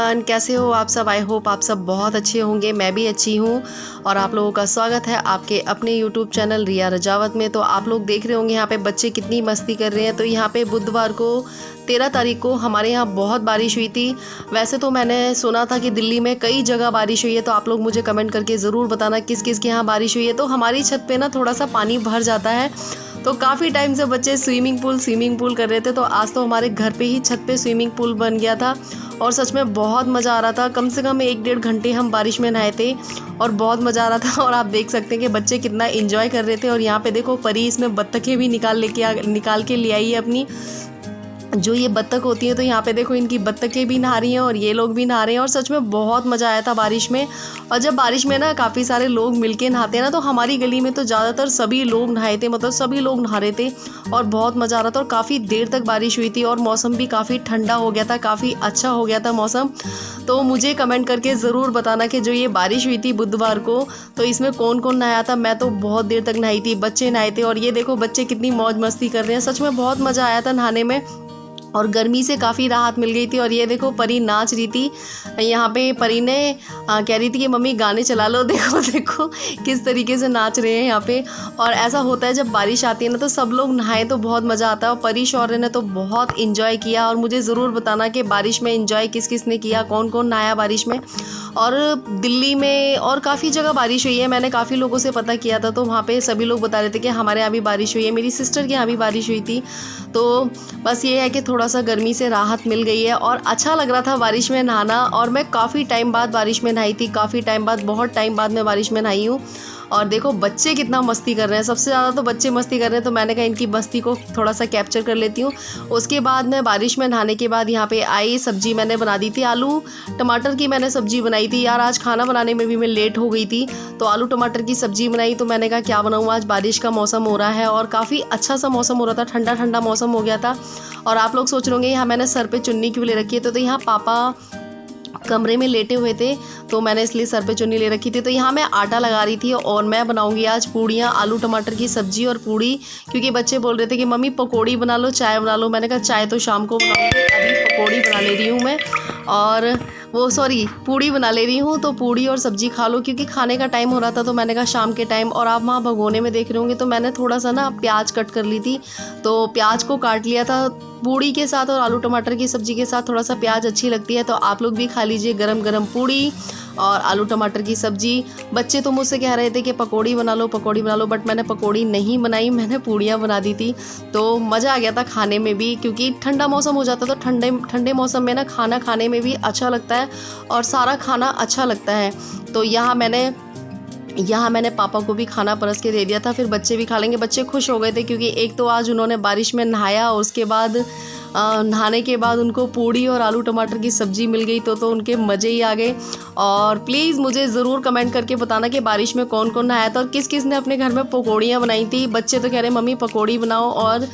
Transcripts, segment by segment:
Everyone, कैसे हो आप सब। आई होप आप सब बहुत अच्छे होंगे। मैं भी अच्छी हूँ और आप लोगों का स्वागत है आपके अपने यूट्यूब चैनल रिया रजावत में। तो आप लोग देख रहे होंगे यहाँ पे बच्चे कितनी मस्ती कर रहे हैं। तो यहाँ पे बुधवार को 13 तारीख को हमारे यहाँ बहुत बारिश हुई थी। वैसे तो मैंने सुना था कि दिल्ली में कई जगह बारिश हुई है, तो आप लोग मुझे कमेंट करके ज़रूर बताना किस किस के यहाँ बारिश हुई है। तो हमारी छत पे ना थोड़ा सा पानी भर जाता है, तो काफ़ी टाइम से बच्चे स्विमिंग पूल कर रहे थे। तो आज तो हमारे घर पे ही छत पे स्विमिंग पूल बन गया था और सच में बहुत मज़ा आ रहा था। कम से कम 1-1.5 घंटे हम बारिश में नहाए थे और बहुत मज़ा आ रहा था। और आप देख सकते हैं कि बच्चे कितना एंजॉय कर रहे थे। और यहाँ पे देखो परी इसमें बत्तखें भी निकाल के ले आई है अपनी, जो ये बत्तख होती है। तो यहाँ पे देखो इनकी बत्तखें भी नहा रही हैं और ये लोग भी नहा रहे हैं। और सच में बहुत मज़ा आया था बारिश में। और जब बारिश में ना काफ़ी सारे लोग मिलके नहाते हैं ना, तो हमारी गली में तो ज़्यादातर सभी लोग नहाए थे, मतलब सभी लोग नहा रहे थे और बहुत मज़ा आ रहा था। और काफ़ी देर तक बारिश हुई थी और मौसम भी काफ़ी ठंडा हो गया था, काफ़ी अच्छा हो गया था मौसम। तो मुझे कमेंट करके ज़रूर बताना कि जो ये बारिश हुई थी बुधवार को, तो इसमें कौन कौन नहाया था। मैं तो बहुत देर तक नहाई थी, बच्चे नहाए थे। और ये देखो बच्चे कितनी मौज मस्ती कर रहे हैं। सच में बहुत मज़ा आया था नहाने में और गर्मी से काफ़ी राहत मिल गई थी। और ये देखो परी नाच रही थी यहाँ पे। परी ने कह रही थी कि मम्मी गाने चला लो। देखो देखो किस तरीके से नाच रहे हैं यहाँ पे। और ऐसा होता है जब बारिश आती है ना, तो सब लोग नहाए तो बहुत मज़ा आता है। और परी शौर्य ने तो बहुत इंजॉय किया। और मुझे ज़रूर बताना कि बारिश में इंजॉय किस किस ने किया, कौन कौन नहाया बारिश में। और दिल्ली में और काफ़ी जगह बारिश हुई है। मैंने काफ़ी लोगों से पता किया था, तो वहाँ पे सभी लोग बता रहे थे कि हमारे यहाँ भी बारिश हुई है, मेरी सिस्टर के यहाँ भी बारिश हुई थी। तो बस ये है कि थोड़ा सा गर्मी से राहत मिल गई है और अच्छा लग रहा था बारिश में नहाना। और मैं काफ़ी टाइम बाद बारिश में नहाई थी, काफ़ी टाइम बाद, बहुत टाइम बाद मैं बारिश में नहाई हूँ। और देखो बच्चे कितना मस्ती कर रहे हैं, सबसे ज़्यादा तो बच्चे मस्ती कर रहे हैं। तो मैंने कहा इनकी मस्ती को थोड़ा सा कैप्चर कर लेती हूँ। उसके बाद मैं बारिश में नहाने के बाद यहाँ पे आई, सब्जी मैंने बना दी थी, आलू टमाटर की मैंने सब्जी बनाई थी। यार आज खाना बनाने में भी मैं लेट हो गई थी, तो आलू टमाटर की सब्जी बनाई। तो मैंने कहा क्या बनाऊँ, आज बारिश का मौसम हो रहा है और काफ़ी अच्छा सा मौसम हो रहा था, ठंडा ठंडा मौसम हो गया था। और आप लोग सोच रहे होंगे यहाँ मैंने सर पे चुन्नी क्यों ले रखी है। तो यहाँ पापा कमरे में लेटे हुए थे, तो मैंने इसलिए सर पे चुन्नी ले रखी थी। तो यहाँ मैं आटा लगा रही थी और मैं बनाऊंगी आज पूड़ियाँ, आलू टमाटर की सब्जी और पूड़ी। क्योंकि बच्चे बोल रहे थे कि मम्मी पकौड़ी बना लो, चाय बना लो। मैंने कहा चाय तो शाम को बनाऊंगी, अभी पकौड़ी बना ले रही हूँ मैं, और वो सॉरी पूड़ी बना ले रही हूँ। तो पूड़ी और सब्जी खा लो, क्योंकि खाने का टाइम हो रहा था। तो मैंने कहा शाम के टाइम। और आप वहाँ भगोने में देख रहे होंगे, तो मैंने थोड़ा सा ना प्याज कट कर ली थी, तो प्याज को काट लिया था पूड़ी के साथ। और आलू टमाटर की सब्ज़ी के साथ थोड़ा सा प्याज अच्छी लगती है, तो आप लोग भी खा लीजिए गरम गरम पूड़ी और आलू टमाटर की सब्ज़ी। बच्चे तो मुझसे कह रहे थे कि पकौड़ी बना लो, पकौड़ी बना लो, बट मैंने पकौड़ी नहीं बनाई, मैंने पूड़ियाँ बना दी थी। तो मज़ा आ गया था खाने में भी, क्योंकि ठंडा मौसम हो जाता, तो ठंडे ठंडे मौसम में ना खाना खाने में भी अच्छा लगता है और सारा खाना अच्छा लगता है। तो यहाँ मैंने पापा को भी खाना परस के दे दिया था, फिर बच्चे भी खा लेंगे। बच्चे खुश हो गए थे, क्योंकि एक तो आज उन्होंने बारिश में नहाया और उसके बाद नहाने के बाद उनको पूड़ी और आलू टमाटर की सब्ज़ी मिल गई, तो उनके मज़े ही आ गए। और प्लीज़ मुझे ज़रूर कमेंट करके बताना कि बारिश में कौन कौन नहाया था और किस किस ने अपने घर में पकौड़ियाँ बनाई थी। बच्चे तो कह रहे मम्मी पकौड़ी बनाओ और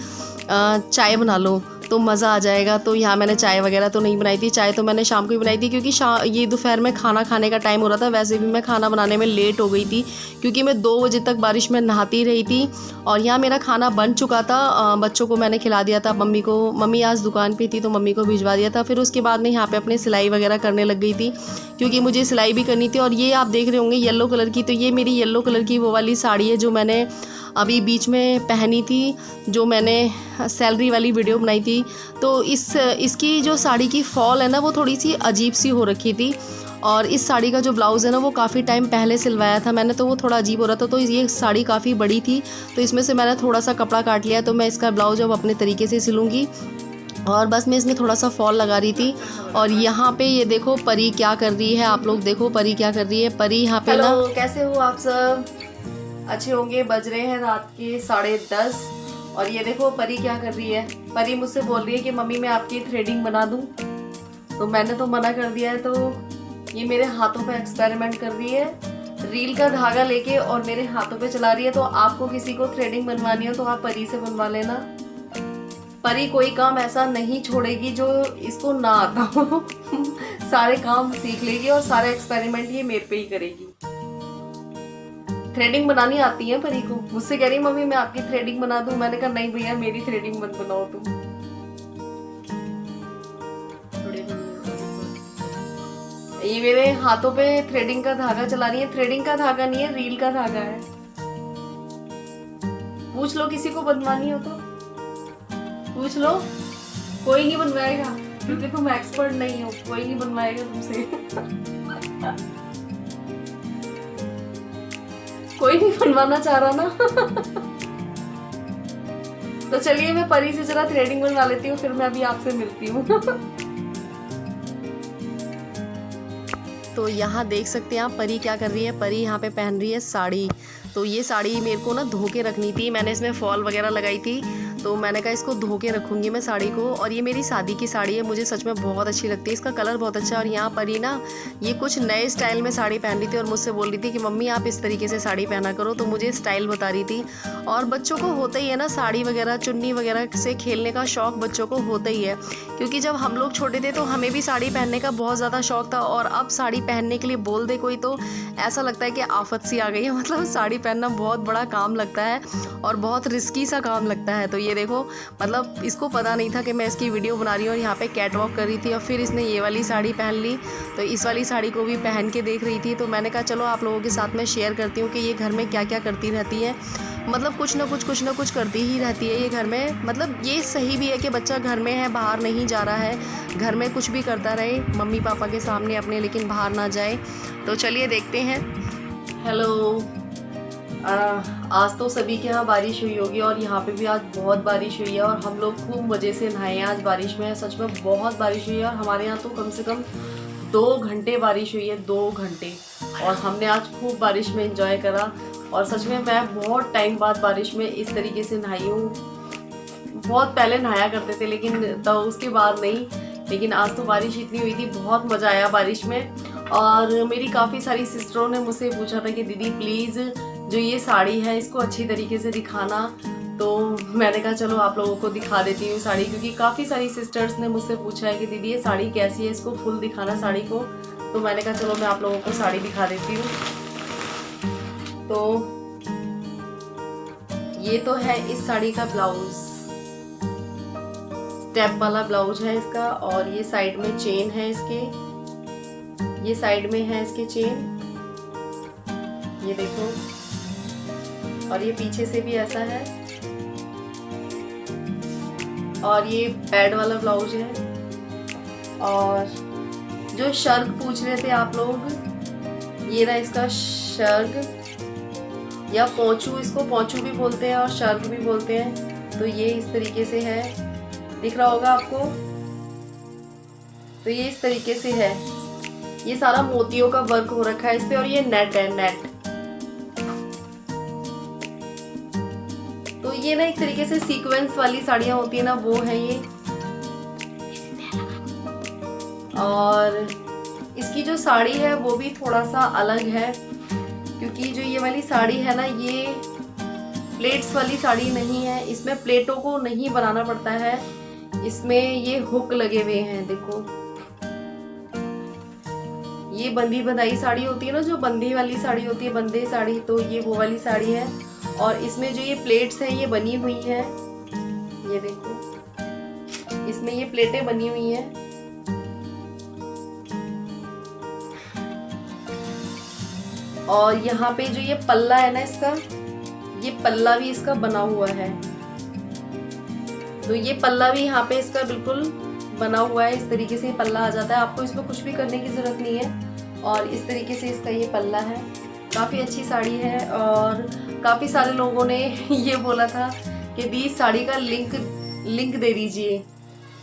चाय बना लो, तो मज़ा आ जाएगा। तो यहाँ मैंने चाय वगैरह तो नहीं बनाई थी, चाय तो मैंने शाम को ही बनाई थी, क्योंकि ये दोपहर में खाना खाने का टाइम हो रहा था। वैसे भी मैं खाना बनाने में लेट हो गई थी, क्योंकि मैं 2 बजे तक बारिश में नहाती रही थी। और यहाँ मेरा खाना बन चुका था, बच्चों को मैंने खिला दिया था, मम्मी आज दुकान पे थी तो मम्मी को भिजवा दिया था। फिर उसके बाद मैं यहाँ पे अपनी सिलाई वगैरह करने लग गई थी, क्योंकि मुझे सिलाई भी करनी थी। और ये आप देख रहे होंगे येलो कलर की, तो ये मेरी येलो कलर की वो वाली साड़ी है जो मैंने अभी बीच में पहनी थी, जो मैंने सैलरी वाली वीडियो बनाई थी। तो इसकी जो साड़ी की फॉल है ना, वो थोड़ी सी अजीब सी हो रखी थी। और इस साड़ी का जो ब्लाउज़ है ना, वो काफ़ी टाइम पहले सिलवाया था मैंने, तो वो थोड़ा अजीब हो रहा था। तो ये साड़ी काफ़ी बड़ी थी, तो इसमें से मैंने थोड़ा सा कपड़ा काट लिया। तो मैं इसका ब्लाउज़ अब अपने तरीके से सिलूँगी। और बस मैं इसमें थोड़ा सा फॉल लगा रही थी। और यहाँ पे ये देखो परी क्या कर रही है, आप लोग देखो परी क्या कर रही है। परी यहाँ पे ना, कैसे हो आप सब, अच्छे होंगे। बज रहे हैं रात के 10:30 और ये देखो परी क्या कर रही है। परी मुझसे बोल रही है कि मम्मी मैं आपकी थ्रेडिंग बना दूं, तो मैंने तो मना कर दिया है। तो ये मेरे हाथों पे एक्सपेरिमेंट कर रही है, रील का धागा लेके और मेरे हाथों पे चला रही है। तो आपको किसी को थ्रेडिंग बनवानी हो तो आप परी से बनवा लेना। परी कोई काम ऐसा नहीं छोड़ेगी जो इसको ना आता हो सारे काम सीख लेगी और सारे एक्सपेरिमेंट ये मेरे पे ही करेगी। थ्रेडिंग बनानी आती है परी को। मुझसे कह रही मम्मी मैं आपकी थ्रेडिंग बना दूं। मैंने कहा नहीं भैया मेरी थ्रेडिंग मत बनाओ तुम। ये मेरे हाथों पे थ्रेडिंग का धागा चला रही है। थ्रेडिंग का धागा नहीं है, रील का धागा है। पूछ लो किसी को बनवानी हो तो पूछ लो, कोई नहीं बनवाएगा क्योंकि तुम एक्सपर्ट नहीं हो, कोई नहीं बनवाएगा तुमसे। कोई नहीं बनवाना चाह रहा ना। तो चलिए मैं परी से जरा थ्रेडिंग बनवा लेती हूँ, फिर मैं अभी आपसे मिलती हूँ। तो यहाँ देख सकते हैं आप परी क्या कर रही है। परी यहाँ पे पहन रही है साड़ी। तो ये साड़ी मेरे को ना धो के रखनी थी, मैंने इसमें फॉल वगैरह लगाई थी, तो मैंने कहा इसको धो के रखूँगी मैं साड़ी को। और ये मेरी शादी की साड़ी है, मुझे सच में बहुत अच्छी लगती है, इसका कलर बहुत अच्छा है। और यहाँ पर ही ना ये कुछ नए स्टाइल में साड़ी पहन रही थी और मुझसे बोल रही थी कि मम्मी आप इस तरीके से साड़ी पहना करो, तो मुझे स्टाइल बता रही थी। और बच्चों को होता ही है ना, साड़ी वगैरह चुन्नी वगैरह से खेलने का शौक़ बच्चों को होता ही है, क्योंकि जब हम लोग छोटे थे तो हमें भी साड़ी पहनने का बहुत ज़्यादा शौक़ था। और अब साड़ी पहनने के लिए बोल दे कोई तो ऐसा लगता है कि आफत सी आ गई है। मतलब साड़ी पहनना बहुत बड़ा काम लगता है और बहुत रिस्की सा काम लगता है। तो ये देखो, मतलब इसको पता नहीं था कि मैं इसकी वीडियो बना रही हूँ और यहाँ पे कैट वॉक कर रही थी, और फिर इसने ये वाली साड़ी पहन ली, तो इस वाली साड़ी को भी पहन के देख रही थी। तो मैंने कहा चलो आप लोगों के साथ में शेयर करती हूँ कि ये घर में क्या क्या करती रहती है। मतलब कुछ ना कुछ करती ही रहती है ये घर में। मतलब ये सही भी है कि बच्चा घर में है, बाहर नहीं जा रहा है, घर में कुछ भी करता रहे मम्मी पापा के सामने अपने, लेकिन बाहर ना जाए। तो चलिए देखते हैं। हेलो, आज तो सभी के यहाँ बारिश हुई होगी और यहाँ पे भी आज बहुत बारिश हुई है और हम लोग खूब मज़े से नहाए हैं आज बारिश में। सच में बहुत बारिश हुई है और हमारे यहाँ तो कम से कम 2 घंटे बारिश हुई है, 2 घंटे। और हमने आज खूब बारिश में एंजॉय करा। और सच में मैं बहुत टाइम बाद बारिश में इस तरीके से नहाई हूँ। बहुत पहले नहाया करते थे लेकिन तो उसके बाद नहीं, लेकिन आज तो बारिश इतनी हुई थी, बहुत मज़ा आया बारिश में। और मेरी काफ़ी सारी सिस्टरों ने मुझसे पूछा था कि दीदी प्लीज़ जो ये साड़ी है इसको अच्छी तरीके से दिखाना। तो मैंने कहा चलो आप लोगों को दिखा देती हूँ साड़ी, क्योंकि काफ़ी सारी सिस्टर्स ने मुझसे पूछा है कि दीदी ये साड़ी कैसी है, इसको फुल दिखाना साड़ी को। तो मैंने कहा चलो मैं आप लोगों को साड़ी दिखा देती हूँ। तो ये तो है इस साड़ी का ब्लाउज, स्टेप वाला ब्लाउज है इसका। और ये साइड में चेन है इसके, ये साइड में है इसके चेन, ये देखो। और ये पीछे से भी ऐसा है। और ये पैड वाला ब्लाउज है। और जो शर्ग पूछ रहे थे आप लोग, ये रहा इसका शर्ग या पोंचू, इसको पोंचू भी बोलते हैं और शर्ग भी बोलते हैं। तो ये इस तरीके से है, दिख रहा होगा आपको। तो ये इस तरीके से है, ये सारा मोतियों का वर्क हो रखा है इस पे। और ये नेट है, नेट। तो ये ना एक तरीके से सीक्वेंस वाली साड़ियाँ होती है ना, वो है ये। और इसकी जो साड़ी है वो भी थोड़ा सा अलग है, क्योंकि जो ये वाली साड़ी है ना, ये प्लेट्स वाली साड़ी नहीं है। इसमें प्लेटों को नहीं बनाना पड़ता है, इसमें ये हुक लगे हुए हैं। देखो, ये बंदी बंधाई साड़ी होती है ना, जो बंदी वाली साड़ी होती है, बंदे साड़ी, तो ये वो वाली साड़ी है। और इसमें जो ये प्लेट्स हैं ये बनी हुई हैं, ये देखो, इसमें ये प्लेटें बनी हुई हैं। और यहाँ पे जो ये पल्ला है ना इसका, ये पल्ला भी इसका बना हुआ है। तो ये पल्ला भी यहाँ पे इसका बिल्कुल बना हुआ है, इस तरीके से पल्ला आ जाता है। आपको इसमें कुछ भी करने की ज़रूरत नहीं है। और इस तरीके से इसका ये पल्ला है। काफ़ी अच्छी साड़ी है। और काफ़ी सारे लोगों ने ये बोला था कि दी साड़ी का लिंक दे दीजिए।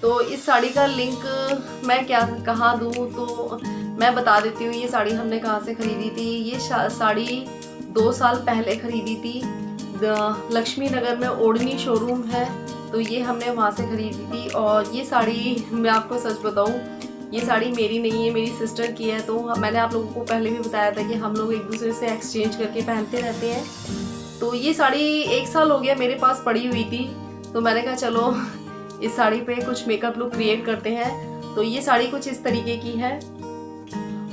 तो इस साड़ी का लिंक मैं कहाँ दूँ, तो मैं बता देती हूँ। ये साड़ी हमने कहाँ से ख़रीदी थी। ये साड़ी 2 साल पहले ख़रीदी थी। लक्ष्मी नगर में ओढ़नी शोरूम है, तो ये हमने वहाँ से ख़रीदी थी। और ये साड़ी मैं आपको सच बताऊँ, ये साड़ी मेरी नहीं है, मेरी सिस्टर की है। तो मैंने आप लोगों को पहले भी बताया था कि हम लोग एक दूसरे से एक्सचेंज करके पहनते रहते हैं। तो ये साड़ी 1 साल हो गया मेरे पास पड़ी हुई थी, तो मैंने कहा चलो इस साड़ी पे कुछ मेकअप लुक क्रिएट करते हैं। तो ये साड़ी कुछ इस तरीके की है।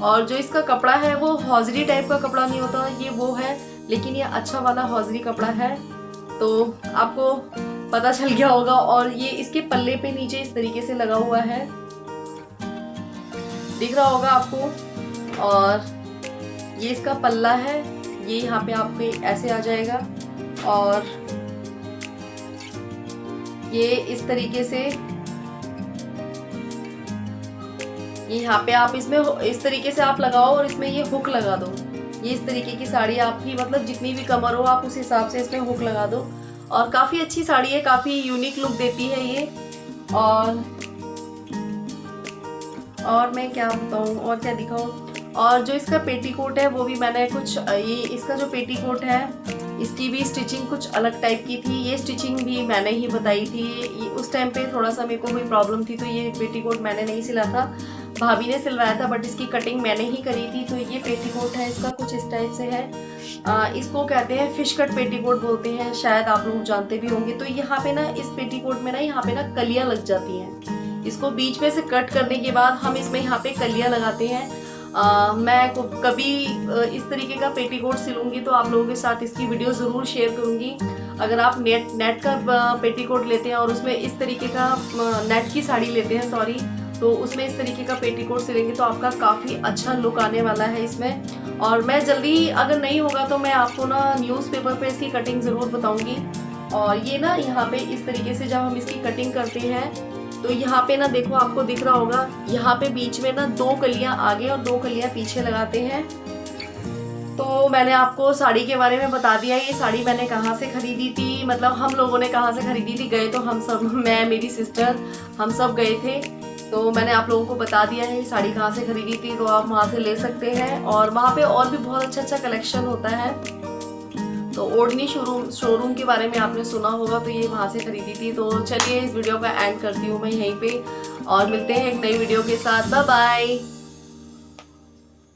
और जो इसका कपड़ा है वो हौजरी टाइप का कपड़ा नहीं होता, ये वो है, लेकिन ये अच्छा वाला हौजरी कपड़ा है। तो आपको पता चल गया होगा। और ये इसके पल्ले पे नीचे इस तरीके से लगा हुआ है, दिख रहा होगा आपको। और ये इसका पल्ला है, ये यहाँ पे आपके ऐसे आ जाएगा और ये इस तरीके से, ये यहाँ पे आप इसमें इस तरीके से आप लगाओ और इसमें ये हुक लगा दो। ये इस तरीके की साड़ी आपकी मतलब जितनी भी कमर हो आप उस हिसाब से इसमें हुक लगा दो और काफ़ी अच्छी साड़ी है, काफ़ी यूनिक लुक देती है ये। और मैं क्या बताऊँ और क्या दिखाऊँ। और जो इसका पेटीकोट है वो भी मैंने कुछ, ये इसका जो पेटीकोट है इसकी भी स्टिचिंग कुछ अलग टाइप की थी। ये स्टिचिंग भी मैंने ही बताई थी। उस टाइम पे थोड़ा सा मेरे को कोई प्रॉब्लम थी तो ये पेटीकोट मैंने नहीं सिला था, भाभी ने सिलवाया था, बट इसकी कटिंग मैंने ही करी थी। तो ये पेटीकोट है इसका, कुछ इस टाइप से है। इसको कहते हैं फिश कट पेटीकोट बोलते हैं, शायद आप लोग जानते भी होंगे। तो यहाँ पे ना इस पेटीकोट में ना यहाँ पे ना कलियाँ लग जाती हैं। इसको बीच में से कट करने के बाद हम इसमें यहाँ पे कलियाँ लगाते हैं। मैं कभी इस तरीके का पेटीकोट सिलूंगी तो आप लोगों के साथ इसकी वीडियो ज़रूर शेयर करूंगी। अगर आप नेट का पेटीकोट लेते हैं और उसमें इस तरीके का नेट की साड़ी लेते हैं सॉरी, तो उसमें इस तरीके का पेटीकोट सिलेंगे तो आपका काफ़ी अच्छा लुक आने वाला है इसमें। और मैं जल्दी, अगर नहीं होगा तो मैं आपको ना न्यूज़पेपर पे इसकी कटिंग ज़रूर बताऊँगी। और ये ना यहाँ पे इस तरीके से जब हम इसकी कटिंग करते हैं तो यहाँ पे ना देखो, आपको दिख रहा होगा, यहाँ पे बीच में ना 2 कलियाँ आगे और 2 कलियाँ पीछे लगाते हैं। तो मैंने आपको साड़ी के बारे में बता दिया। ये साड़ी मैंने कहाँ से खरीदी थी, मतलब हम लोगों ने कहाँ से खरीदी थी, गए तो हम सब, मैं मेरी सिस्टर हम सब गए थे। तो मैंने आप लोगों को बता दिया है ये साड़ी कहाँ से खरीदी थी, तो आप वहाँ से ले सकते हैं। और वहाँ पे और भी बहुत अच्छा अच्छा कलेक्शन होता है। तो ओढ़नी शोरूम के बारे में आपने सुना होगा, तो ये वहाँ से खरीदी थी। तो चलिए इस वीडियो का एंड करती हूँ मैं यहीं पे और मिलते हैं एक नई वीडियो के साथ। Bye bye.